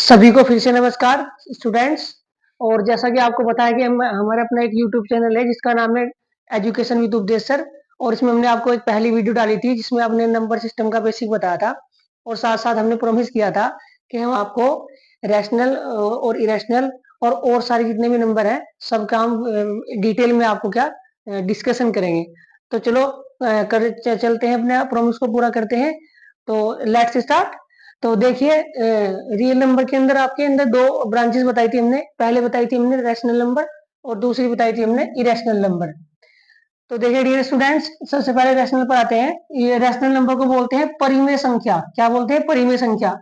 सभी को फिर से नमस्कार स्टूडेंट्स। और जैसा कि आपको पता है कि हमारा अपना एक यूट्यूब चैनल है जिसका नाम है एजुकेशन विद उपदेश सर। और इसमें हमने आपको एक पहली वीडियो डाली थी जिसमें आपने नंबर सिस्टम का बेसिक बताया था और साथ साथ हमने प्रॉमिस किया था कि हम आपको रैशनल और इरेशनल और सारे जितने भी नंबर हैं सबका हम डिटेल में आपको क्या डिस्कशन करेंगे। तो चलो चलते हैं, अपने प्रॉमिस को पूरा करते हैं। तो लेट्स स्टार्ट। तो देखिए, रियल नंबर के अंदर आपके अंदर दो ब्रांचेस बताई थी हमने। पहले बताई थी हमने रैशनल नंबर और दूसरी बताई थी हमने इरेशनल नंबर। तो देखिए डियर स्टूडेंट्स, सबसे पहले रैशनल पर आते हैं। ये रैशनल नंबर को बोलते हैं परिमेय संख्या। क्या बोलते हैं? परिमेय संख्या।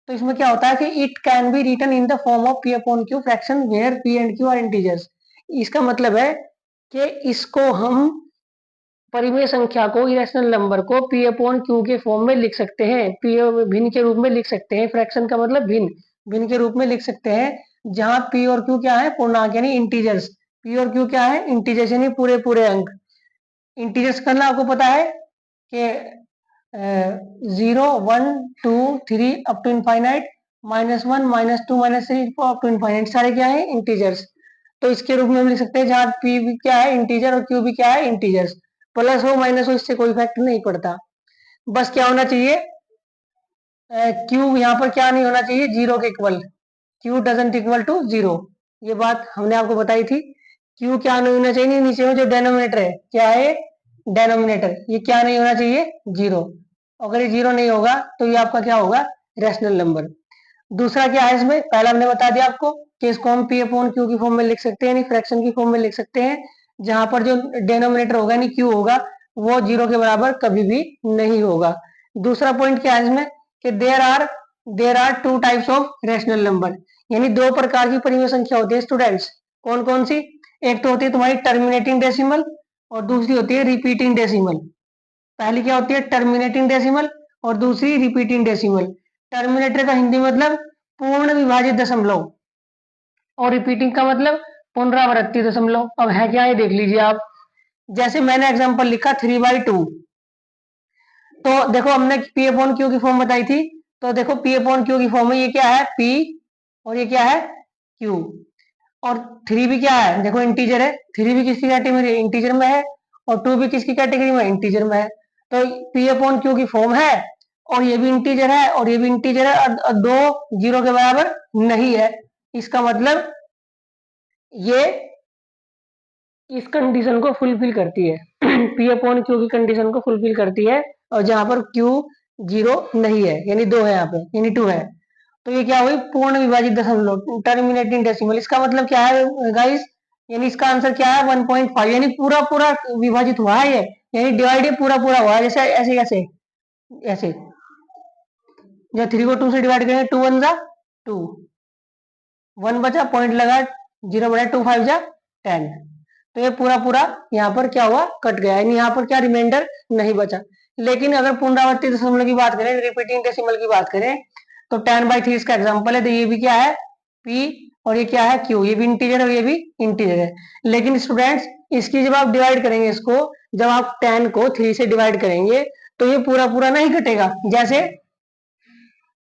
तो इसमें क्या होता है कि it can be written in the form of p upon q fraction where p and q are integers. इसका मतलब है कि इसको हम परिमेय संख्या को, इरेशनल नंबर को पी अपॉन क्यू के फॉर्म में लिख सकते हैं, पी भिन्न के रूप में लिख सकते हैं। फ्रैक्शन का मतलब भिन्न, भिन्न के रूप में लिख सकते हैं जहां पी और क्यू क्या है? पूर्णांक यानी इंटीजर्स। पी और क्यू क्या है? इंटीजर्स यानी पूरे पूरे अंक। इंटीजर्स करना आपको पता है कि 0 1 2 3 up to infinite, -1 -2 -3 up to infinite, सारे क्या है? इंटीजर्स। तो इसके रूप में हम लिख सकते हैं जहां पी भी क्या है? इंटीजर, और क्यू भी क्या है? इंटीजर्स। प्लस हो माइनस हो इससे कोई इफेक्ट नहीं पड़ता। बस क्या होना चाहिए? क्यू यहाँ पर क्या नहीं होना चाहिए? जीरो के equal. Q doesn't equal to zero. ये बात हमने आपको बताई थी। क्यू क्या नहीं होना चाहिए? नीचे में जो डेनोमिनेटर है, क्या है? डेनोमिनेटर, ये क्या नहीं होना चाहिए? जीरो। अगर ये जीरो नहीं होगा तो ये आपका क्या होगा? Rational number. दूसरा क्या है इसमें? पहला हमने बता दिया आपको कि इसको हम पी अपॉन क्यू की फॉर्म में लिख सकते हैं, यानी फ्रैक्शन की फॉर्म में लिख सकते हैं जहां पर जो डेनोमिनेटर होगा यानी क्यू होगा वो जीरो के बराबर कभी भी नहीं होगा। दूसरा पॉइंट क्या है इसमें कि there are two types of rational number, यानी दो प्रकार की परिमेय संख्या होती है स्टूडेंट्स। कौन कौन सी? एक तो होती है तुम्हारी टर्मिनेटिंग डेसिमल और दूसरी होती है रिपीटिंग डेसिमल। पहली क्या होती है? टर्मिनेटिंग डेसिमल और दूसरी रिपीटिंग डेसिमल। टर्मिनेटर का हिंदी मतलब पूर्ण विभाजित दशमलव और रिपीटिंग का मतलब पुनरावृत्ति दशमलव। अब है क्या ये देख लीजिए आप। जैसे मैंने एग्जांपल लिखा 3/2। तो देखो हमने पी अपॉन क्यू की फॉर्म बताई थी। तो देखो पी अपॉन क्यू की फॉर्म में ये क्या है? पी, और ये क्या है? क्यू। और थ्री भी क्या है? देखो इंटीजर है। थ्री भी किसकी कैटेगरी? इंटीजर में है। और टू भी किसकी कैटेगरी में? इंटीजर में है। तो पी अपॉन क्यू की फॉर्म है और ये भी इंटीजर है और ये भी इंटीजर है और दो जीरो के बराबर नहीं है। इसका मतलब ये इस कंडीशन को फुलफिल करती है पी अपॉन क्यू की कंडीशन को फुलफिल करती है। और जहां पर क्यू जीरो नहीं है यानी दो है, यहाँ पे यानी टू है। तो ये क्या हुई? पूर्ण विभाजित दशमलव, टर्मिनेटिंग डेसिमल। इसका मतलब क्या है गाइस? यानी इसका आंसर क्या है? 1.5, यानी पूरा पूरा विभाजित हुआ है ये, यानी डिवाइड पूरा पूरा हुआ है। जैसे ऐसे ऐसे ऐसे, जब थ्री को टू से डिवाइड करेंगे, टू वन जा टू, वन बचा, पॉइंट लगा, जीरो बचा, टू फाइव जा 10। तो ये पूरा पूरा यहाँ पर क्या हुआ? कट गया, यानी यहाँ पर क्या रिमाइंडर नहीं बचा। लेकिन अगर पुनरावर्ती दशमलव की बात करें, रिपीटिंग डेसिमल की बात करें, तो 10/3 इसका एग्जांपल है। तो ये भी क्या है? पी, और ये क्या है? क्यू। ये भी इंटीजर है और ये भी इंटीजर है। लेकिन स्टूडेंट्स, इसकी जब आप डिवाइड करेंगे इसको, जब आप 10 को 3 से डिवाइड करेंगे तो ये पूरा पूरा नहीं कटेगा। जैसे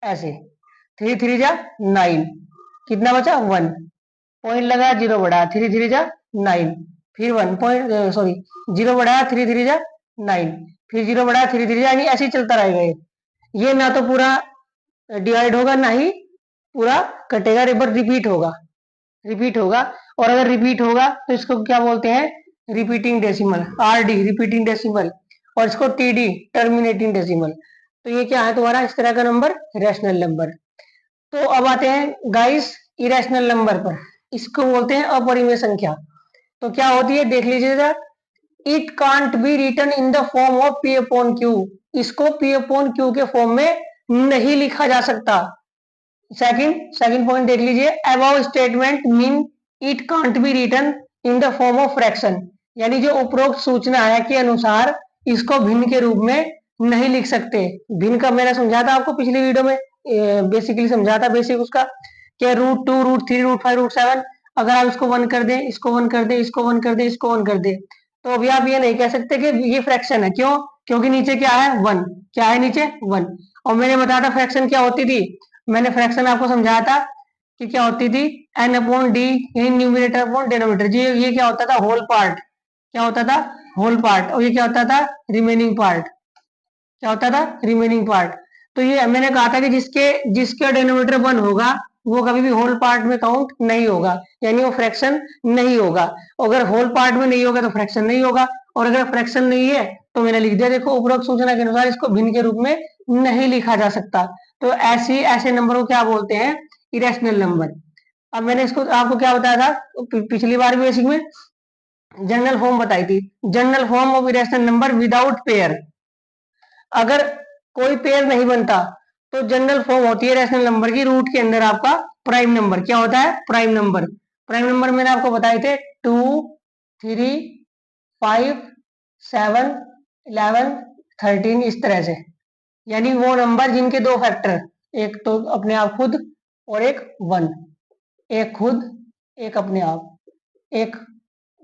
ऐसे, 3 3 जा 9, कितना बचा? 1, पॉइंट लगा, जीरो बढ़ा, 3 3 जा 9, फिर 1 पॉइंट, सॉरी, जीरो बढ़ाया, 3 3 जा 9, फिर जीरो बढ़ाया, 3 3 जा, यानी ऐसे ही चलता रहेगा। ये ना तो पूरा डिवाइड होगा ना ही पूरा कटेगा, रिपीट होगा, रिपीट होगा। और अगर रिपीट होगा तो इसको क्या बोलते हैं? Repeating decimal, RD repeating decimal, और इसको टीडी टर्मिनेटिंग डेसिमल। तो ये क्या है तुम्हारा? इस तरह का नंबर रैशनल नंबर। तो अब आते हैं गाइस इरेशनल नंबर पर। इसको बोलते हैं अपरिमेय संख्या। तो क्या होती है देख लीजिएगा। It can't be written in the form of p upon q. इसको पी अपॉन क्यू के फॉर्म में नहीं लिखा जा सकता। सेकंड सेकंड पॉइंट देख लीजिए। Above statement mean it can't be written in the form of fraction, यानी जो उपरोक्त सूचना है के अनुसार इसको भिन्न के रूप में नहीं लिख सकते। भिन्न का मैंने समझा था आपको पिछली वीडियो में, बेसिकली समझा था बेसिक उसका, क्या √2 √3 √5 √7। अगर आप इसको वन कर दें, इसको वन कर दें, इसको वन कर दें, इसको वन कर दें, तो अभी आप ये नहीं कह सकते कि ये फ्रैक्शन है। क्यों? क्योंकि नीचे क्या है? वन। क्या है नीचे? वन। और मैंने बताया था फ्रैक्शन क्या होती थी? मैंने फ्रैक्शन आपको समझाया था कि क्या होती थी, एन अपॉन डी, यानी न्यूमिनेटर अपॉन डिनोमिनेटर। ये क्या होता था, होल पार्ट। क्या होता था, होल पार्ट। और ये क्या होता था, रिमेनिंग पार्ट। क्या होता था, रिमेनिंग पार्ट। तो ये मैंने कहा था कि जिसका डिनोमिनेटर 1 होगा वो कभी भी होल पार्ट में काउंट नहीं होगा, यानी वो फ्रैक्शन नहीं होगा। अगर होल पार्ट में नहीं होगा तो फ्रैक्शन नहीं होगा, और अगर फ्रैक्शन नहीं है तो मैंने लिख दिया, देखो उपरोक्त सूचना के अनुसार इसको भिन्न के रूप में नहीं लिखा जा सकता। तो ऐसे नंबर को क्या बोलते हैं, इरेशनल नंबर। अब मैंने इसको आपको क्या बताया था पिछली बार भी बेसिक में, जनरल फॉर्म बताई थी, general form of irrational number without pair. अगर कोई पेयर नहीं बनता तो जनरल फॉर्म होती है रैशनल नंबर की, रूट के अंदर आपका प्राइम नंबर। क्या होता है, प्राइम नंबर। प्राइम नंबर मैंने आपको बताए थे 2, 3, 5, 7, 11, 13, इस तरह से। यानी वो नंबर जिनके दो फैक्टर, एक तो अपने आप खुद और एक 1, एक खुद एक अपने आप, एक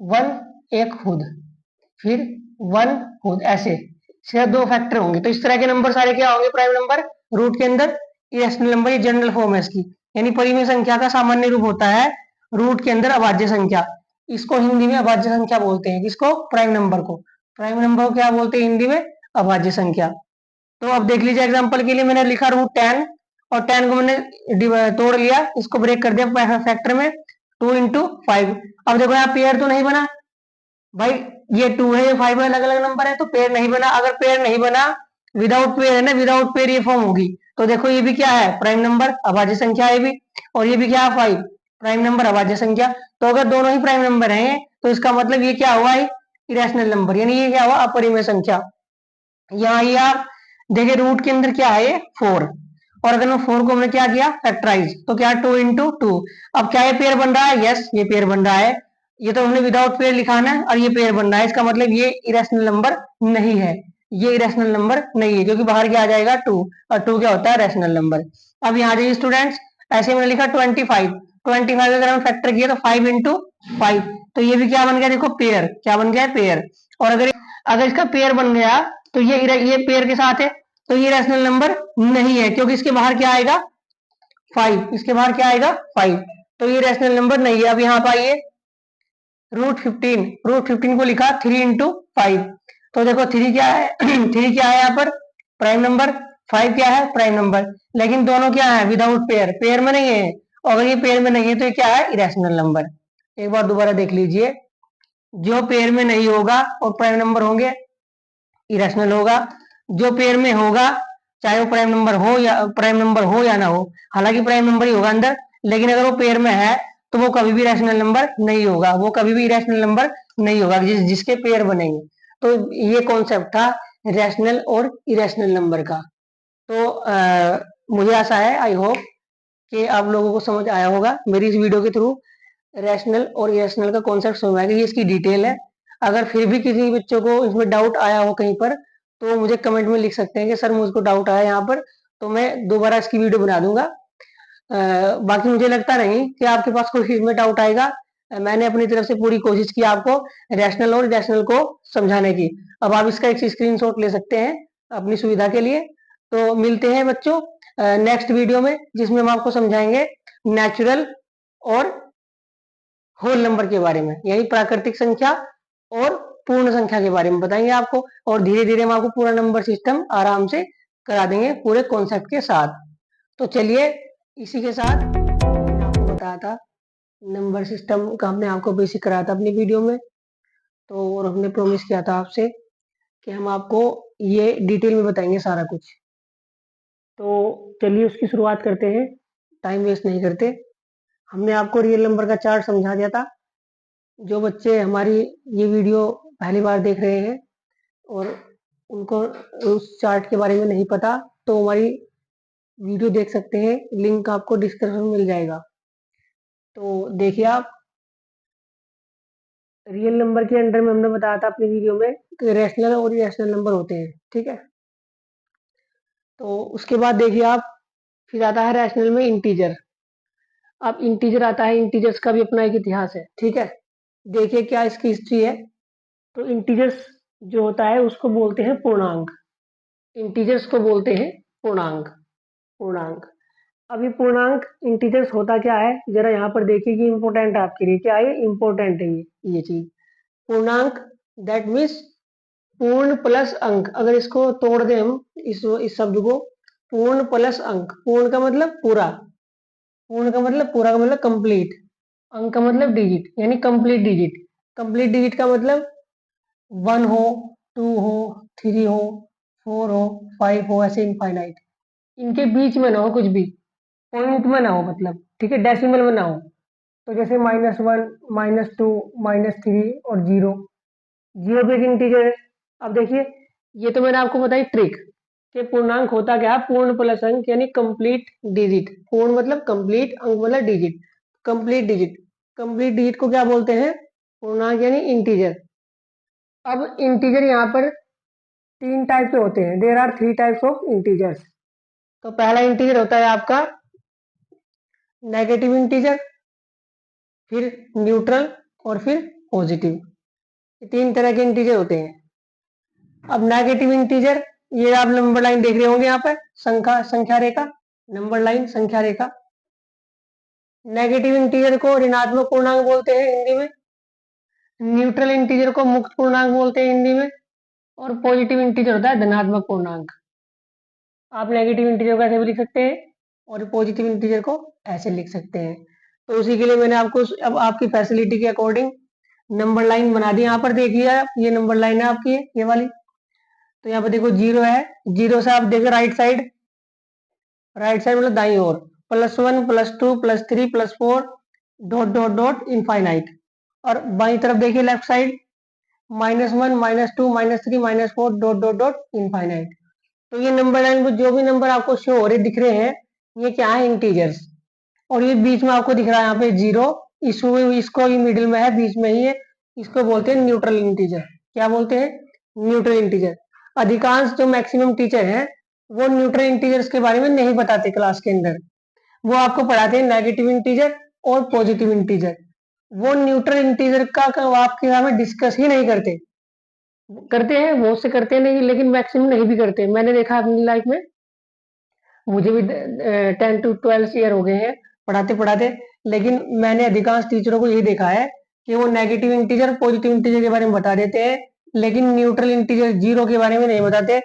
1 एक खुद, फिर 1 खुद, ऐसे सिर्फ दो फैक्टर होंगे। तो इस तरह के नंबर सारे क्या होंगे, प्राइम नंबर। रूट के अंदर इरेशनल नंबर, ये जनरल फॉर्म है इसकी, यानी परिमेय संख्या का सामान्य रूप होता है रूट के अंदर अभाज्य संख्या। इसको हिंदी में अभाज्य संख्या बोलते हैं, किसको, प्राइम नंबर को। प्राइम नंबर को क्या बोलते हैं हिंदी में, अभाज्य संख्या। तो अब देख लीजिए एग्जांपल के लिए मैंने लिखा √10, और 10 को मैंने तोड़ लिया, इसको ब्रेक कर दिया फैक्टर में, 2 × 5। अब देखो यहाँ पेयर तो नहीं बना भाई, ये 2 है ये 5 है, अलग अलग नंबर है तो पेयर नहीं बना। अगर पेयर नहीं बना, विदाउट पेयर है ना, विदाउट पेयर ये फॉर्म होगी। तो देखो ये भी क्या है, प्राइम नंबर, अभाज्य संख्या है ये भी, और ये भी क्या है 5, प्राइम नंबर अभाज्य संख्या। तो अगर दोनों ही प्राइम नंबर हैं तो इसका मतलब ये क्या हुआ, इरेशनल नंबर, यानी ये क्या हुआ, अपरिमेय संख्या। यहाँ ये आप देखिए रूट के अंदर क्या है, 4, और अगर मैं 4 को हमने क्या किया, फैक्टराइज, तो क्या 2 × 2। अब क्या ये पेयर बन रहा है, यस ये पेयर बन रहा है। ये तो हमने विदाउट पेयर लिखाना है, और ये पेयर बन रहा है, इसका मतलब ये इरेशनल नंबर नहीं है, ये इरेशनल नंबर नहीं है, क्योंकि बाहर क्या आ जाएगा 2, और 2 क्या होता है, रैशनल नंबर। अब यहाँ जाइए स्टूडेंट्स, ऐसे मैंने लिखा 25, 25 अगर हम फैक्टर किया तो 5 × 5, तो ये भी क्या बन गया, देखो पेयर, क्या बन गया, पेयर। और अगर अगर इसका पेयर बन गया तो ये पेयर के साथ है, तो ये रैशनल नंबर नहीं है, क्योंकि इसके बाहर क्या आएगा, 5, इसके बाहर क्या आएगा, 5, तो ये रैशनल नंबर नहीं है। अब यहाँ पर आइए, √15 को लिखा 3 × 5, तो देखो 3 क्या है 3 क्या है यहाँ पर, प्राइम नंबर, 5 क्या है, प्राइम नंबर, लेकिन दोनों क्या है, विदाउट पेयर, पेयर में नहीं है। और अगर ये पेयर में नहीं है तो ये क्या है, इरेशनल नंबर। एक बार दोबारा देख लीजिए, जो पेयर में नहीं होगा और प्राइम नंबर होंगे, इरेशनल होगा। जो पेयर में होगा, चाहे वो प्राइम नंबर हो या ना हो, हालांकि प्राइम नंबर ही होगा अंदर, लेकिन अगर वो पेयर में है तो वो कभी भी रैशनल नंबर नहीं होगा, वो कभी भी रैशनल नंबर नहीं होगा जिसके पेयर बनेंगे। तो ये कॉन्सेप्ट था रैशनल और इरेशनल नंबर का। तो मुझे आशा है, आई होप कि आप लोगों को समझ आया होगा मेरी इस वीडियो के थ्रू। रैशनल और इरेशनल का कॉन्सेप्ट समझ आएगा, ये इसकी डिटेल है। अगर फिर भी किसी बच्चों को इसमें डाउट आया हो कहीं पर, तो मुझे कमेंट में लिख सकते हैं कि सर मुझको डाउट आया यहाँ पर, तो मैं दोबारा इसकी वीडियो बना दूंगा। बाकी मुझे लगता नहीं कि आपके पास कोई इसमें डाउट आएगा। मैंने अपनी तरफ से पूरी कोशिश की आपको रैशनल और इरेशनल को समझाने की। अब आप इसका एक स्क्रीनशॉट ले सकते हैं अपनी सुविधा के लिए। तो मिलते हैं बच्चों नेक्स्ट वीडियो में, जिसमें हम आपको समझाएंगे नेचुरल और होल नंबर के बारे में, यानी प्राकृतिक संख्या और पूर्ण संख्या के बारे में बताएंगे आपको। और धीरे धीरे हम आपको पूरा नंबर सिस्टम आराम से करा देंगे पूरे कॉन्सेप्ट के साथ। तो चलिए, इसी के साथ मैंने आपको बताया था नंबर सिस्टम का, हमने आपको बेसिक कराया था अपनी वीडियो में। तो और हमने प्रॉमिस किया था आपसे कि हम आपको ये डिटेल में बताएंगे सारा कुछ। तो चलिए उसकी शुरुआत करते हैं, टाइम वेस्ट नहीं करते। हमने आपको रियल नंबर का चार्ट समझा दिया था। जो बच्चे हमारी ये वीडियो पहली बार देख रहे हैं और उनको उस चार्ट के बारे में नहीं पता, तो हमारी वीडियो देख सकते हैं, लिंक आपको डिस्क्रिप्शन में मिल जाएगा। तो देखिए आप, रियल नंबर के अंडर में हमने बताया था अपनी वीडियो में कि रैशनल और इरेशनल नंबर होते हैं, ठीक है। तो उसके बाद देखिए आप, फिर आता है रैशनल में इंटीजर। अब इंटीजर आता है, इंटीजर्स का भी अपना एक इतिहास है, ठीक है। देखिए क्या इसकी हिस्ट्री है। तो इंटीजर्स जो होता है उसको बोलते हैं पूर्णांक। इंटीजर्स को बोलते हैं पूर्णांक, पूर्णांक। अभी पूर्णांक इंटीजर्स होता क्या है, जरा यहाँ पर देखिए कि इंपोर्टेंट है आपके लिए, क्या है इंपोर्टेंट है ये चीज। पूर्णांक दैट मीन्स पूर्ण प्लस अंक। अगर इसको तोड़ दें हम, इस शब्द को, पूर्ण प्लस अंक, पूर्ण का मतलब पूरा, पूर्ण का मतलब पूरा का मतलब कंप्लीट, अंक का मतलब डिजिट यानी कंप्लीट डिजिट। कंप्लीट डिजिट का मतलब 1 हो, 2 हो, 3 हो, 4 हो, 5 हो, ऐसे इनफाइनाइट। इनके बीच में ना हो कुछ भी, पॉइंट में ना हो, मतलब ठीक है, डेसिमल में ना हो। तो जैसे -1, -2, -3 और 0। जीरो भी एक इंटीजर है। अब देखिए, ये तो मैंने आपको बताई ट्रिक कि पूर्णांक होता क्या है, पूर्ण प्लस अंक यानी कंप्लीट डिजिट। पूर्ण मतलब कंप्लीट, अंक मतलब digit, complete digit. Complete digit को क्या बोलते हैं, पूर्णांक यानी इंटीजर। अब इंटीजर यहाँ पर तीन टाइप के होते हैं, there are 3 types of integers. तो पहला इंटीजर होता है आपका नेगेटिव इंटीजर, फिर न्यूट्रल और फिर पॉजिटिव। ये तीन तरह के इंटीजर होते हैं। अब नेगेटिव इंटीजर, ये आप नंबर लाइन देख रहे होंगे यहाँ पर, संख्या रेखा, नंबर लाइन संख्या रेखा। नेगेटिव इंटीजर को ऋणात्मक पूर्णांक बोलते हैं हिंदी में, न्यूट्रल इंटीजर को मुक्त पूर्णांक बोलते हैं हिंदी में, और पॉजिटिव इंटीजर होता है धनात्मक पूर्णांक। आप नेगेटिव इंटीजर को ऐसे भी लिख सकते हैं और पॉजिटिव इंटीजर को ऐसे लिख सकते हैं। तो उसी के लिए मैंने आपको अब आपकी फैसिलिटी के अकॉर्डिंग नंबर लाइन बना दी। यहाँ पर देखिए आप, ये नंबर लाइन है आपकी, ये वाली। तो यहाँ पर देखो 0 है, 0 से आप देखो राइट साइड, राइट साइड मतलब दाईं ओर, +1, +2, +3, +4, डॉट डॉट डॉट इनफाइनाइट। और बाईं तरफ देखिए left side, -1, -2, -3, -4, dot dot dot infinite. तो ये नंबर लाइन पर जो भी नंबर आपको शो हो रहे दिख रहे हैं, ये क्या है, इंटीजर्स। और ये बीच में आपको दिख रहा है यहाँ पे 0, इसको ये मिडिल में है, बीच में ही है, इसको बोलते हैं न्यूट्रल इंटीजर। क्या बोलते हैं, न्यूट्रल इंटीजर। अधिकांश जो मैक्सिमम टीचर हैं वो न्यूट्रल इंटीजर्स के बारे में नहीं बताते क्लास के अंदर, वो आपको पढ़ाते हैं नेगेटिव इंटीजर और पॉजिटिव इंटीजर। वो न्यूट्रल इंटीजर का आपके यहाँ में डिस्कस ही नहीं करते। करते हैं बहुत से, करते नहीं, लेकिन मैक्सिमम नहीं भी करते। मैंने देखा अपनी लाइफ में, मुझे भी 10 to 12 ईयर हो गए हैं पढ़ाते पढ़ाते, लेकिन मैंने अधिकांश टीचरों को यही देखा है कि वो नेगेटिव इंटीजर पॉजिटिव इंटीजर के बारे में बता देते हैं, लेकिन न्यूट्रल इंटीजर जीरो के बारे में नहीं बताते।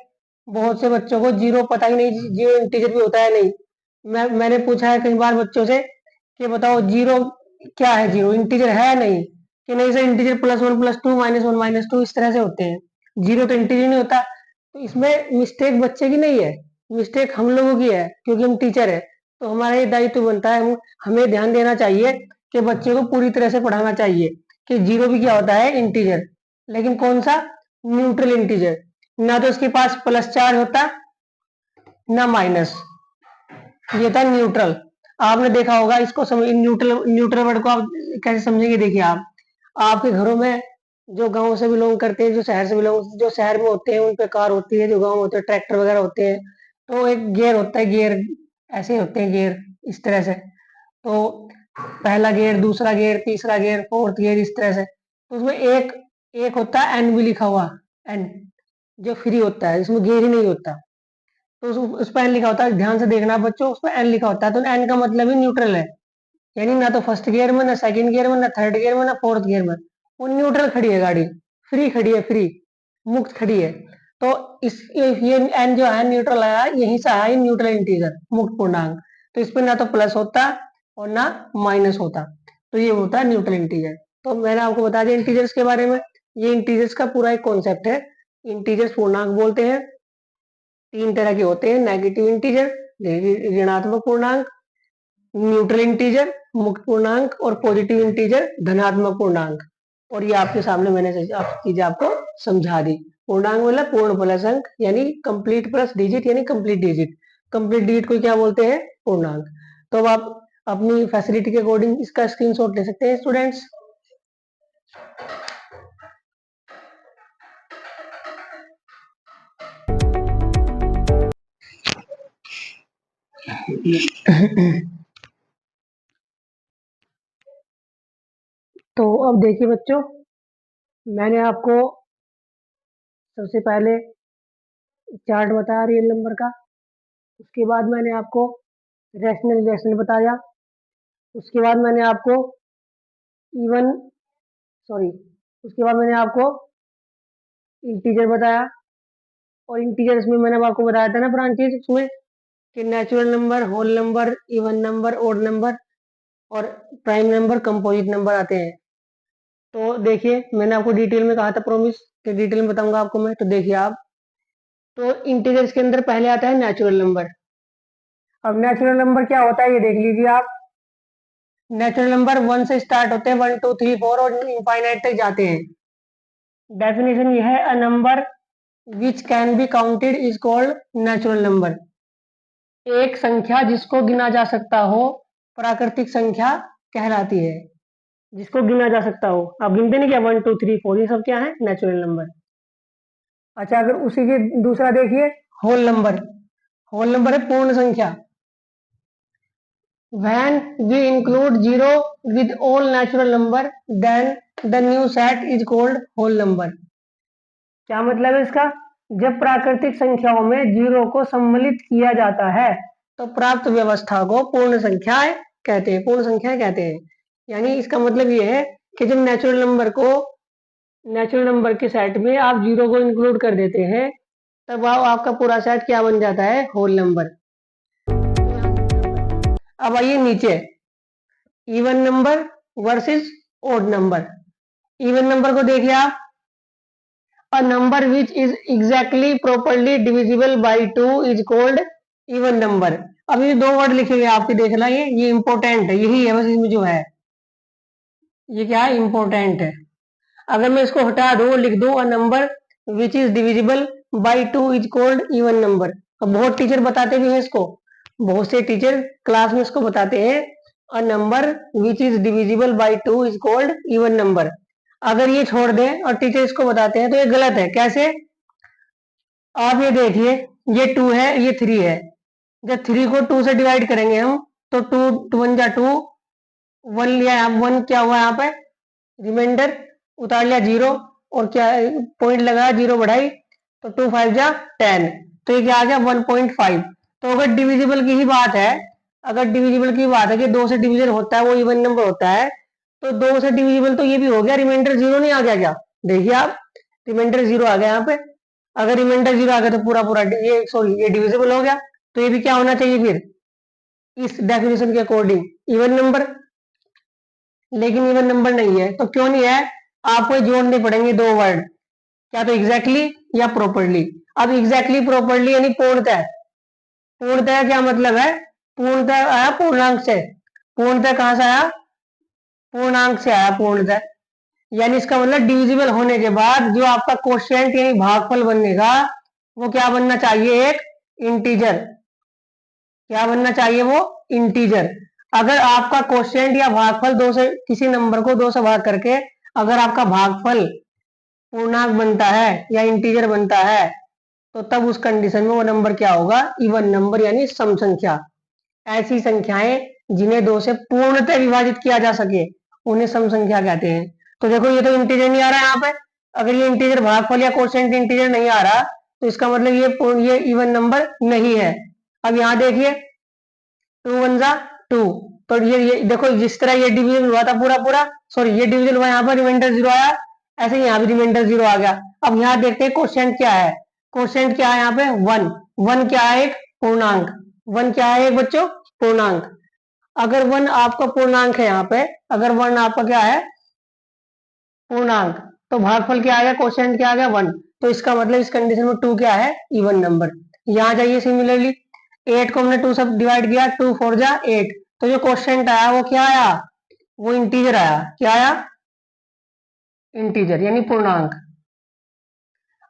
बहुत से बच्चों को जीरो पता ही नहीं, जीरो इंटीजर भी होता है नहीं। मैंने पूछा है कई बार बच्चों से कि बताओ जीरो क्या है, जीरो इंटीजर है नहीं, कि नहीं सर इंटीजर +1, +2, -1, -2 इस तरह से होते हैं, जीरो तो इंटीजर नहीं होता। तो इसमें मिस्टेक बच्चे की नहीं है, मिस्टेक हम लोगों की है, क्योंकि हम टीचर है। तो हमारा ये दायित्व बनता है, हमें ध्यान देना चाहिए कि बच्चे को पूरी तरह से पढ़ाना चाहिए कि जीरो भी क्या होता है, इंटीजर। लेकिन कौन सा, न्यूट्रल इंटीजर। ना तो उसके पास प्लस चार्ज होता, ना माइनस, ये था न्यूट्रल। आपने देखा होगा इसको, समझ न्यूट्रल, न्यूट्रल वर्ड को आप कैसे समझेंगे, देखिए आप, आपके घरों में जो गांव से बिलोंग करते हैं, जो शहर से बिलोंग, जो शहर में होते हैं उन पे कार होती है, जो गांव में होते हैं ट्रैक्टर वगैरह होते हैं, तो एक गियर होता है, गियर ऐसे होते हैं, गियर इस तरह से। तो पहला गियर, दूसरा गियर, तीसरा गियर, फोर्थ गियर, इस तरह से। तो उसमें एक एक होता है एन भी लिखा हुआ, एन, जो फ्री होता है, इसमें गियर ही नहीं होता। तो उस पर एन लिखा होता है, ध्यान से देखना बच्चों, उस पर एन लिखा होता है, तो एन का मतलब ही न्यूट्रल है, यानी ना तो फर्स्ट गियर में, ना सेकंड गियर में, ना थर्ड गियर में, ना फोर्थ गियर में, वो न्यूट्रल खड़ी है गाड़ी, फ्री खड़ी है, फ्री, मुक्त खड़ी है। तो इस ये एन जो है न्यूट्रल आया, यहीं से आया न्यूट्रल इंटीजर, मुक्त पूर्णांक। तो इस पर ना तो प्लस होता और ना माइनस होता, तो ये होता है न्यूट्रल इंटीजर। तो मैंने आपको बता दिया इंटीजर्स के बारे में। ये इंटीजर्स का पूरा एक कॉन्सेप्ट है। इंटीजर्स पूर्णांक बोलते हैं, तीन तरह के होते हैं, नेगेटिव इंटीजर ऋणात्मक पूर्णांक, न्यूट्रल इंटीजर मुक्त पूर्णांक, और पॉजिटिव इंटीजर धनात्मक पूर्णांक। और ये आपके सामने मैंने चीजें आपको समझा दी। पूर्णांक मतलब पूर्ण प्लस अंक यानी कंप्लीट प्लस डिजिट यानी कंप्लीट डिजिट। कंप्लीट डिजिट को क्या बोलते हैं, पूर्णांक। तो अब आप अपनी फैसिलिटी के अकॉर्डिंग इसका स्क्रीनशॉट ले सकते हैं स्टूडेंट्स। तो अब देखिए बच्चों, मैंने आपको सबसे पहले चार्ट बताया रियल नंबर का, उसके बाद मैंने आपको रैशनल बताया। उसके बाद मैंने आपको इवन सॉरी उसके बाद मैंने आपको इंटीजर बताया। और इंटीजर्स में मैंने आपको बताया था ना ब्रांचेज उसमें कि natural number, whole number, even number, odd number और प्राइम नंबर, कंपोजिट नंबर आते हैं। तो देखिए मैंने आपको डिटेल में कहा था प्रॉमिस कि डिटेल में बताऊंगा आपको मैं, तो देखिए आप। तो इंटीजर्स के अंदर पहले आता है नेचुरल नंबर। अब नेचुरल नंबर क्या होता है ये देख लीजिए आप। नेचुरल नंबर 1 से स्टार्ट होते हैं, 1 2 3 4 और इनफाइनाइट तक जाते हैं। डेफिनेशन ये है, अ number which can be counted is called natural number. एक संख्या जिसको गिना जा सकता हो प्राकृतिक संख्या कहलाती है। जिसको गिना जा सकता हो, आप गिनते नहीं क्या, 1 2 3 4, ये सब क्या है, नेचुरल नंबर। अच्छा, अगर उसी के दूसरा देखिए, होल नंबर। होल नंबर है पूर्ण संख्या। When we include zero with all natural number, then the new set is called whole number. क्या मतलब है इसका? जब प्राकृतिक संख्याओं में जीरो को सम्मिलित किया जाता है तो प्राप्त व्यवस्था को पूर्ण संख्याएं कहते हैं, पूर्ण संख्याएं कहते हैं। यानी इसका मतलब ये है कि जब नेचुरल नंबर के सेट में आप जीरो को इंक्लूड कर देते हैं तब आपका पूरा सेट क्या बन जाता है, होल नंबर। अब आइए नीचे, even number versus odd number. Even number को देखिए आप, a number which is exactly properly divisible by 2 is called even number. अब ये दो वर्ड लिखे हुए आपके देखना, ये इंपॉर्टेंट है, यही है बस इसमें जो है, ये क्या है, इंपॉर्टेंट है। अगर मैं इसको हटा दूं, लिख दूं अ number which is divisible by 2 is called even number. अब बहुत टीचर बताते भी हैं इसको, बहुत से टीचर क्लास में इसको बताते हैं, a number which is divisible by 2 is called even number. अगर ये छोड़ दें और टीचर इसको बताते हैं तो ये गलत है। कैसे? आप ये देखिए, ये 2 है, ये 3 है। जब 3 को 2 से डिवाइड करेंगे हम तो 2 2 1 जा 2, 1 लिया, 1 क्या हुआ यहाँ पे, रिमाइंडर उतार लिया 0, और क्या पॉइंट लगाया, 0 बढ़ाई तो 2 5 जा 10, तो ये क्या आ गया 1.5। तो अगर डिविजिबल की ही बात है, अगर डिविजिबल की बात है कि 2 से डिविजन होता है वो इवन नंबर होता है, तो 2 से डिविजिबल तो ये भी हो गया, रिमाइंडर 0 नहीं आ गया क्या? देखिए आप, रिमाइंडर 0 आ गया यहाँ पे। अगर रिमाइंडर 0 आ गया तो पूरा पूरा ये सॉरी ये डिविजिबल हो गया, तो ये भी क्या होना चाहिए फिर इस डेफिनेशन के अकॉर्डिंग इवन नंबर। लेकिन इवन नंबर नहीं है, तो क्यों नहीं है? आपको जोड़ने पड़ेंगे दो वर्ड, क्या तो एग्जैक्टली या प्रॉपरली। अब एग्जैक्टली प्रॉपरली यानी पूर्णतः। पूर्णतः क्या मतलब है? पूर्णतः आया पूर्णांक से। पूर्णतः कहां से आया? पूर्णांक से आया पूर्णतः। यानी इसका मतलब डिविजिबल होने के बाद जो आपका कोशेंट यानी भागफल बनेगा वो क्या बनना चाहिए, एक इंटीजर। क्या बनना चाहिए? वो इंटीजर। अगर आपका कोशेंट या भागफल दो से, किसी नंबर को 2 से भाग करके अगर आपका भागफल पूर्णांक बनता है या इंटीजर बनता है तो तब उस कंडीशन में वो नंबर क्या होगा, इवन नंबर यानी सम संख्या। ऐसी संख्याएं जिन्हें 2 से पूर्णतः विभाजित किया जा सके उन्हें सम संख्या कहते हैं। तो देखो ये तो इंटीजर नहीं आ रहा है यहाँ पे, अगर ये इंटीजर भागफल या कोशेंट इंटीजर नहीं आ रहा तो इसका मतलब ये इवन नंबर नहीं है। अब यहाँ देखिए 2 1 जा 2, तो ये देखो जिस तरह ये डिवीजन हुआ था पूरा पूरा, सॉरी ये डिवीजन हुआ यहाँ पर रिमाइंडर 0 आया, ऐसे ही यहाँ भी रिमाइंडर 0 आ गया। अब यहाँ देखते हैं क्वेश्चन क्या है। क्वेश्चन क्या है यहाँ पे? 1। 1 क्या है? एक पूर्णांक। 1 क्या है एक बच्चों? पूर्णांक। अगर 1 आपका पूर्णांक है यहाँ पे, अगर 1 आपका क्या है? पूर्णांक, तो भागफल क्या आ गया, क्वेश्चन क्या आ गया? 1। तो इसका मतलब इस कंडीशन में 2 क्या है? Even number. यहाँ जाइए सिमिलरली, 8 को हमने 2 से डिवाइड किया, 2 4 जा 8, तो जो क्वेश्चन आया वो क्या आया? वो इंटीजर आया। क्या आया? इंटीजर यानी पूर्णांक।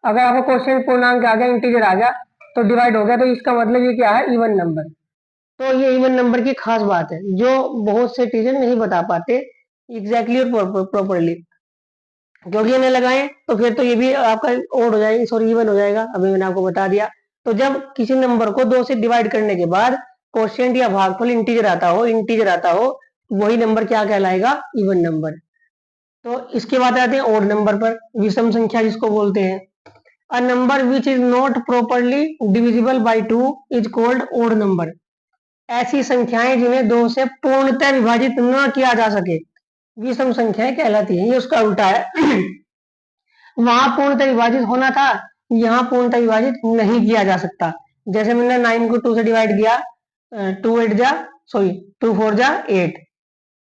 अगर आपका क्वेश्चन पूर्णांक आ गया, इंटीजर आ गया, तो डिवाइड हो गया, तो इसका मतलब ये क्या है? Even number. तो ये इवन नंबर की खास बात है जो बहुत से टीचर नहीं बता पाते एग्जैक्टली और प्रॉपरली, क्योंकि इन्हें लगाएं तो फिर तो ये भी आपका ओड हो जाएगा, सॉरी इवन हो जाएगा। अभी मैंने आपको बता दिया। तो जब किसी नंबर को 2 से डिवाइड करने के बाद क्वोशिएंट या भागफल इंटीजर आता हो, वही नंबर क्या कहलाएगा? Even number. तो इसके बाद आते हैं ओड नंबर पर, विषम संख्या जिसको बोलते हैं। A number which is not properly divisible by 2 is called odd number. ऐसी संख्याएं जिन्हें 2 से पूर्णतः विभाजित न किया जा सके विषम संख्याएं कहलाती हैं। ये उसका उल्टा है। वहां पूर्णतः विभाजित होना था, यहाँ पूर्णतः विभाजित नहीं किया जा सकता। जैसे मैंने 9 को 2 से डिवाइड किया, 2 4 जा 8,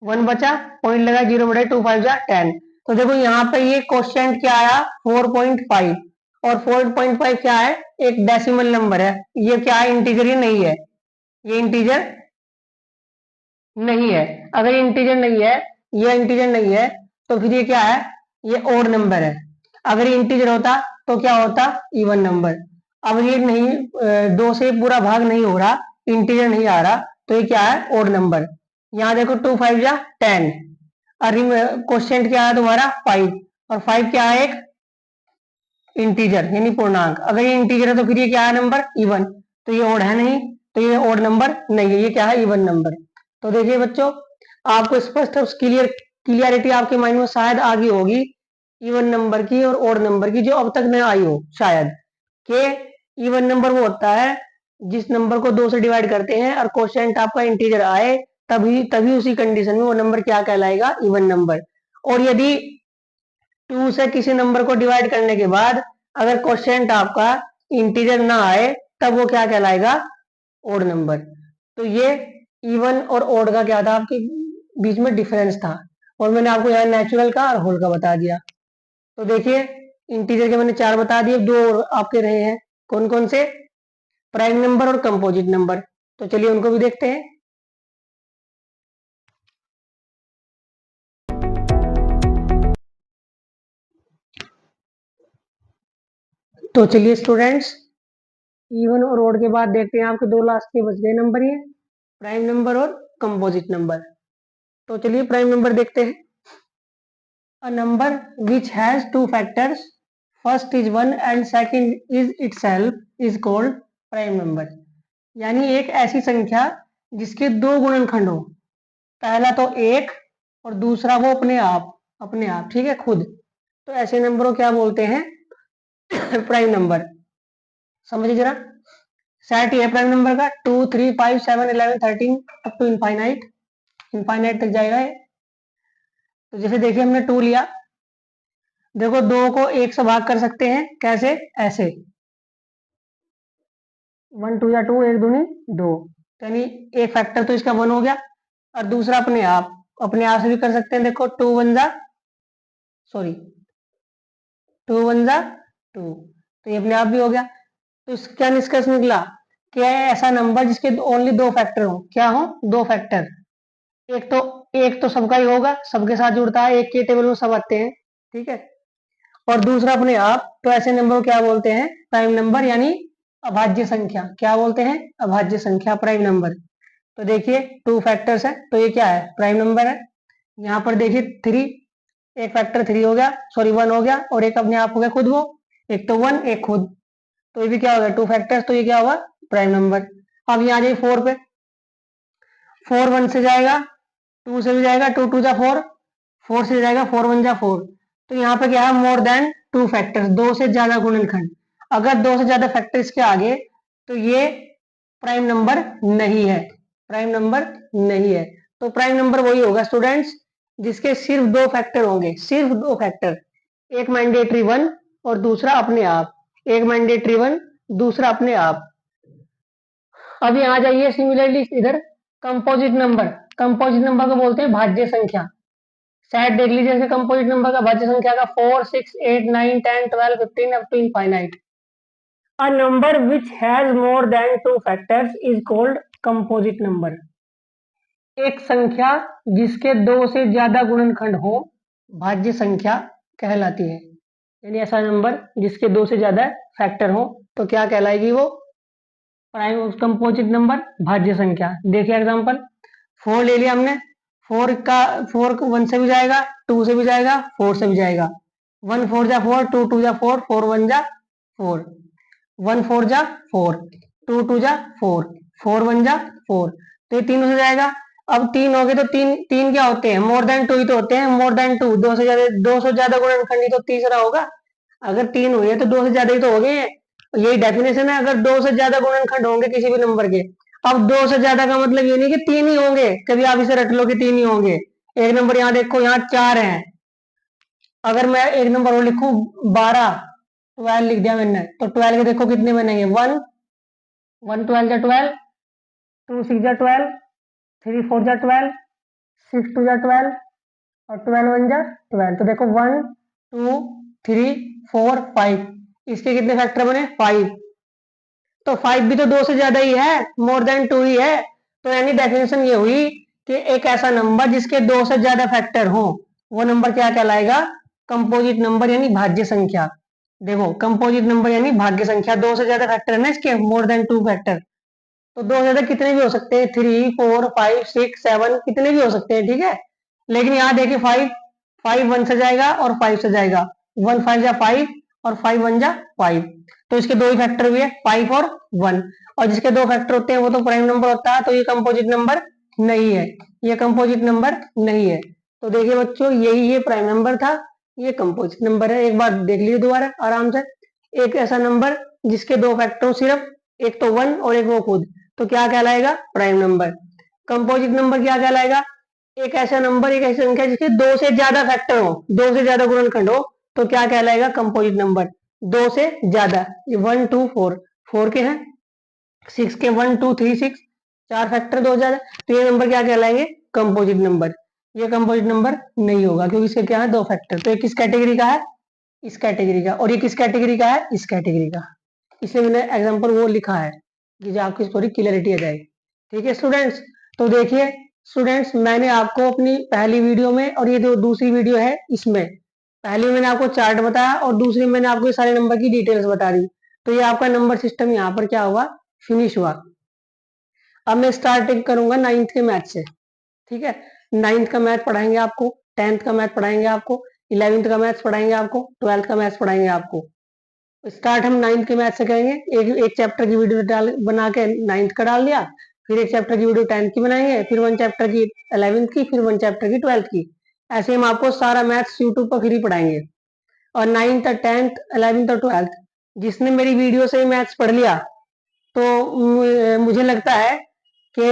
1 बचा, पॉइंट लगा, 0 बढ़े, 2 5 जा 10। तो देखो यहाँ पे ये क्वेश्चन क्या आया 4.5, और 4.5 क्या है, एक डेसिमल नंबर है। ये क्या है, इंटीजर ही नहीं है, ये इंटीजर नहीं है। अगर ये इंटीजर नहीं है, ये इंटीजर नहीं है, तो फिर ये क्या है, ये ओड नंबर है। अगर ये इंटीजर होता तो क्या होता, इवन नंबर। अब ये नहीं, 2 से पूरा भाग नहीं हो रहा, इंटीजर नहीं आ रहा, तो ये क्या है, ओड नंबर। यहाँ देखो 2 5 जा 10, और क्वेश्चन क्या है तुम्हारा 5, और 5 क्या है, एक इंटीजर यानी पूर्णांक। अगर ये इंटीजर है तो फिर ये क्या है, नंबर इवन। तो ये ओड है नहीं, तो ये ओड नंबर नहीं है, ये क्या है, इवन नंबर। तो देखिए बच्चों, आपको स्पष्ट क्लियरिटी आपके माइंड में शायद आ गई होगी इवन नंबर की और ओड नंबर की, जो अब तक न आई हो शायद। कि इवन नंबर वो होता है जिस नंबर को 2 से डिवाइड करते हैं और क्वोशिएंट आपका इंटीजर आए, तभी तभी उसी कंडीशन में वो नंबर क्या कहलाएगा, इवन नंबर। और यदि 2 से किसी नंबर को डिवाइड करने के बाद अगर क्वोशिएंट आपका इंटीजर ना आए, तब वो क्या कहलाएगा, ओड नंबर। तो ये इवन और ओड का क्या था, आपके बीच में डिफरेंस था, और मैंने आपको यहाँ नेचुरल का और होल का बता दिया। तो देखिए, इंटीजर के मैंने 4 बता दिए, 2 और आपके रहे हैं, कौन कौन से, प्राइम नंबर और कंपोजिट नंबर। तो चलिए उनको भी देखते हैं। तो चलिए स्टूडेंट्स, इवन और ओड के बाद देखते हैं आपके 2 लास्ट के बच गए नंबर, ये प्राइम नंबर और कंपोजिट नंबर। तो चलिए प्राइम नंबर देखते हैं। A number which has 2 factors, first is 1 and second is itself is called prime number. यानी एक ऐसी संख्या जिसके 2 गुणनखंड हो, पहला तो 1 और दूसरा वो अपने आप, ठीक है, खुद। तो ऐसे नंबर को क्या बोलते हैं, प्राइम नंबर। समझिए जरा, सेट ये है प्राइम नंबर का, 2 3 5 7 11 13 अप टू इनफाइनाइट, इनफाइनाइट तक जाएगा ये। तो जैसे देखिए हमने 2 लिया, देखो 2 को 1 से भाग कर सकते हैं, कैसे, ऐसे 1 2 या 2, 1 दूनी 2, यानी एक फैक्टर तो इसका 1 हो गया, और दूसरा अपने आप से भी कर सकते हैं। देखो 2 1 जा 2, तो ये अपने आप भी हो गया। तो इसका क्या निष्कर्ष निकला, क्या है ऐसा नंबर जिसके ओनली 2 फैक्टर हो, क्या हो, 2 फैक्टर। एक तो सबका ही होगा, सबके साथ जुड़ता है, एक के टेबल में सब आते हैं, ठीक है, और दूसरा अपने आप। तो ऐसे नंबर को क्या बोलते हैं, प्राइम नंबर, यानी अभाज्य संख्या। क्या बोलते हैं, अभाज्य संख्या, प्राइम नंबर। तो देखिए 2 फैक्टर्स है, तो ये क्या है, प्राइम नंबर है। यहाँ पर देखिए 3, एक फैक्टर 3 हो गया, 1 हो गया, और एक अपने आप हो गया खुद, वो एक तो 1 एक खुद, तो ये भी क्या हो गया, 2 फैक्टर्स, तो ये क्या होगा, प्राइम नंबर। अब यहाँ जाइए 4 पे, 4 1 से जाएगा, 2 से भी जाएगा, 2 2 जा 4, 4 से जाएगा, 4 1 जा 4। तो यहाँ पे क्या है, मोर देन 2 फैक्टर्स, 2 से ज्यादा गुणनखंड। अगर 2 से ज्यादा फैक्टर इसके आगे, तो ये प्राइम नंबर नहीं है, प्राइम नंबर नहीं है। तो प्राइम नंबर वही होगा स्टूडेंट्स जिसके सिर्फ 2 फैक्टर होंगे, सिर्फ 2 फैक्टर, एक मैंडेटरी 1 और दूसरा अपने आप, एक मैंडेटरी 1 दूसरा अपने आप। अब यहाँ आ जाइए सिमिलरली इधर, कंपोजिट नंबर। कंपोजिट नंबर को बोलते हैं भाज्य संख्या। शायद देख लीजिए इसके कंपोजिट नंबर का, भाज्य संख्या का 4 6 8 9 10 12 15 up to infinite. A number which has more than 2 factors is called composite number. एक संख्या जिसके 2 से ज्यादा गुणनखंड हो, भाज्य संख्या कहलाती है। यानी ऐसा नंबर जिसके 2 से ज्यादा फैक्टर हो, तो क्या कहलाएगी वो, प्राइम कंपोजिट नंबर, भाज्य संख्या। देखिए एग्जांपल, 4 ले लिया हमने, 4 1 से भी जाएगा, 2 से भी जाएगा, 4 से भी जाएगा, 1 4 जा 4, 2 2 जा 4, 4 1 जा 4, 1 4 जा 4, 2 2 जा 4, 4 1 जा 4। तो ये तीनों से जाएगा। अब 3 हो गए, तो तीन तीन क्या होते हैं, मोर देन 2 ही तो होते हैं, मोर देन 2, 2 से ज्यादा गुणनखंड ही तो तीसरा होगा। अगर 3 हुए तो 2 से ज्यादा ही तो हो गए हैं। यही डेफिनेशन है, अगर 2 से ज्यादा गुणनखंड होंगे किसी भी नंबर के, अब दो से ज्यादा का मतलब ये नहीं कि तीन ही होंगे, कभी आप इसे रट लो कि तीन ही होंगे। एक नंबर यहाँ देखो, यहाँ चार हैं, अगर मैं एक नंबर और लिखूं 12, 12 लिख दिया मैंने, तो 12 के देखो कितने बनेंगे, वन, वन ट्वेल्व जा 12, टू सिक्स जा 12, थ्री फोर जा 12, सिक्स टू जा 12, और 12 वन जा 12। तो देखो 1 2 3 4 5, इसके कितने फैक्टर बने, 5। तो 5 भी तो दो से ज्यादा ही है, मोर देन टू ही है। तो यानी डेफिनेशन ये हुई कि एक ऐसा नंबर जिसके दो से ज्यादा फैक्टर हो, वो नंबर क्या कहलाएगा, कंपोजिट नंबर यानी भाज्य संख्या। देखो कंपोजिट नंबर यानी भाग्य संख्या, दो से ज्यादा फैक्टर है ना इसके, मोर देन टू फैक्टर। तो दो से ज्यादा कितने भी हो सकते हैं, 3 4 5 6 7, कितने भी हो सकते हैं, ठीक है। लेकिन यहाँ देखिए 5, 5 वन से जाएगा और 5 से जाएगा, 1 5 जा 5 और 5 वन जा 5। तो इसके दो ही फैक्टर हुए, 5 और 1। और जिसके दो फैक्टर होते हैं वो तो प्राइम नंबर होता है, तो ये कंपोजिट नंबर नहीं है, ये कंपोजिट नंबर नहीं है। तो देखिए बच्चों, यही ये प्राइम नंबर था, ये कंपोजिट नंबर है। एक बार देख लीजिए दोबारा आराम से, एक ऐसा नंबर जिसके दो फैक्टर सिर्फ, एक तो 1 और एक वो खुद, तो क्या कहलाएगा, प्राइम नंबर। कंपोजिट नंबर क्या कहलाएगा, एक ऐसा नंबर, एक ऐसी संख्या जिसके दो से ज्यादा फैक्टर हो, दो से ज्यादा गुणनखंड हो, तो क्या कहलाएगा, कंपोजिट नंबर। दो से ज्यादा, ये 1 2 4, 4 के हैं, 6 के 1 2 3 6, चार फैक्टर दो ज्यादा, तो ये नंबर क्या कहलाएंगे, कंपोजिट नंबर। ये कंपोजिट नंबर नहीं होगा क्योंकि इसके क्या है, दो फैक्टर। तो ये किस कैटेगरी का है, इस कैटेगरी का। और ये किस कैटेगरी का है, इस कैटेगरी का। इसलिए मैंने एग्जांपल वो लिखा है कि जो आपकी थोड़ी क्लियरिटी आ जाए। ठीक है स्टूडेंट्स, तो देखिए स्टूडेंट्स, मैंने आपको अपनी पहली वीडियो में और ये जो दूसरी वीडियो है इसमें, पहली में मैंने आपको चार्ट बताया और दूसरी में मैंने आपको ये सारे नंबर की डिटेल्स बता दी। तो ये आपका नंबर सिस्टम यहाँ पर क्या हुआ, फिनिश हुआ। अब मैं स्टार्टिंग करूंगा नाइन्थ के मैथ से। ठीक है, नाइन्थ का मैथ पढ़ाएंगे आपको, टेंथ का मैथ पढ़ाएंगे आपको, इलेवेंथ का मैथ पढ़ाएंगे आपको, ट्वेल्थ का मैथ पढ़ाएंगे आपको। स्टार्ट हम नाइन्थ के मैथ से करेंगे। एक चैप्टर की वीडियो डाल बना के नाइन्थ का डाल दिया, फिर एक चैप्टर की वीडियो टेंथ की बनाएंगे, फिर वन चैप्टर की इलेवेंथ की, फिर वन चैप्टर की ट्वेल्थ की। ऐसे हम आपको सारा मैथ्स यूट्यूब पर फ्री पढ़ाएंगे। और नाइन्थ टेंथ इलेवेंथ और ट्वेल्थ जिसने मेरी वीडियो से मैथ्स पढ़ लिया, तो मुझे लगता है कि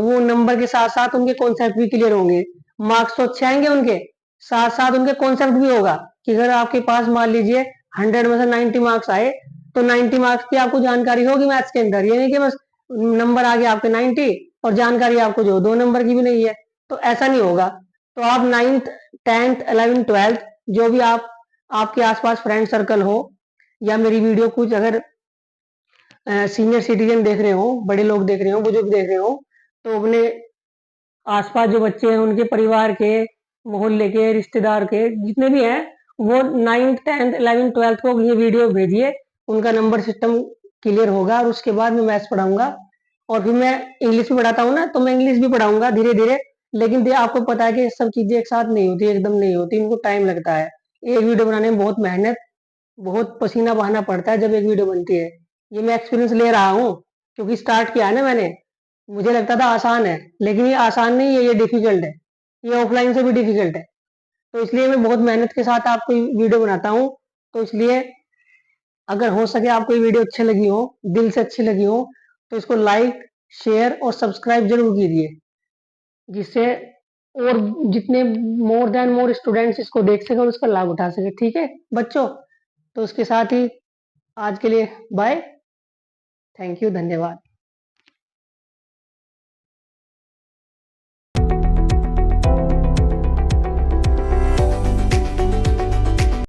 वो नंबर के साथ साथ उनके कॉन्सेप्ट भी क्लियर होंगे। मार्क्स तो अच्छे आएंगे उनके, साथ साथ उनके कॉन्सेप्ट भी होगा। कि अगर आपके पास मान लीजिए 100 में से 90 मार्क्स आए, तो 90 मार्क्स की आपको जानकारी होगी मैथ्स के अंदर, ये नहीं कि बस नंबर आ गया आपके 90 और जानकारी आपको जो दो नंबर की भी नहीं है, तो ऐसा नहीं होगा। तो आप नाइन्थ टेंथ इलेवेंथ ट्वेल्थ जो भी आप, आपके आसपास फ्रेंड सर्कल हो, या मेरी वीडियो कुछ अगर सीनियर सिटीजन देख रहे हो, बड़े लोग देख रहे हो, बुजुर्ग देख रहे हो, तो अपने आसपास जो बच्चे हैं उनके परिवार के, मोहल्ले के, रिश्तेदार के जितने भी हैं, वो नाइन्थ टेंथ इलेवेंथ ट्वेल्थ को ये वीडियो भेजिए, उनका नंबर सिस्टम क्लियर होगा। और उसके बाद मैं मैथ्स पढ़ाऊंगा, और फिर मैं इंग्लिश भी पढ़ाता हूँ ना, तो मैं इंग्लिश भी पढ़ाऊंगा धीरे धीरे। लेकिन आपको पता है कि सब चीजें एक साथ नहीं होती, एकदम नहीं होती, इनको टाइम लगता है। एक वीडियो बनाने में बहुत मेहनत, बहुत पसीना बहाना पड़ता है जब एक वीडियो बनती है। ये मैं एक्सपीरियंस ले रहा हूँ, क्योंकि स्टार्ट किया है ना मैंने। मुझे लगता था आसान है, लेकिन ये आसान नहीं है, ये डिफिकल्ट है, ये ऑफलाइन से भी डिफिकल्ट है। तो इसलिए मैं बहुत मेहनत के साथ आपको वीडियो बनाता हूँ। तो इसलिए अगर हो सके आपको ये वीडियो अच्छी लगी हो, दिल से अच्छी लगी हो, तो इसको लाइक शेयर और सब्सक्राइब जरूर कीजिए, जिससे और जितने मोर देन मोर स्टूडेंट्स इसको देख सके और उसका लाभ उठा सके। ठीक है बच्चों, तो उसके साथ ही आज के लिए बाय, थैंक यू, धन्यवाद।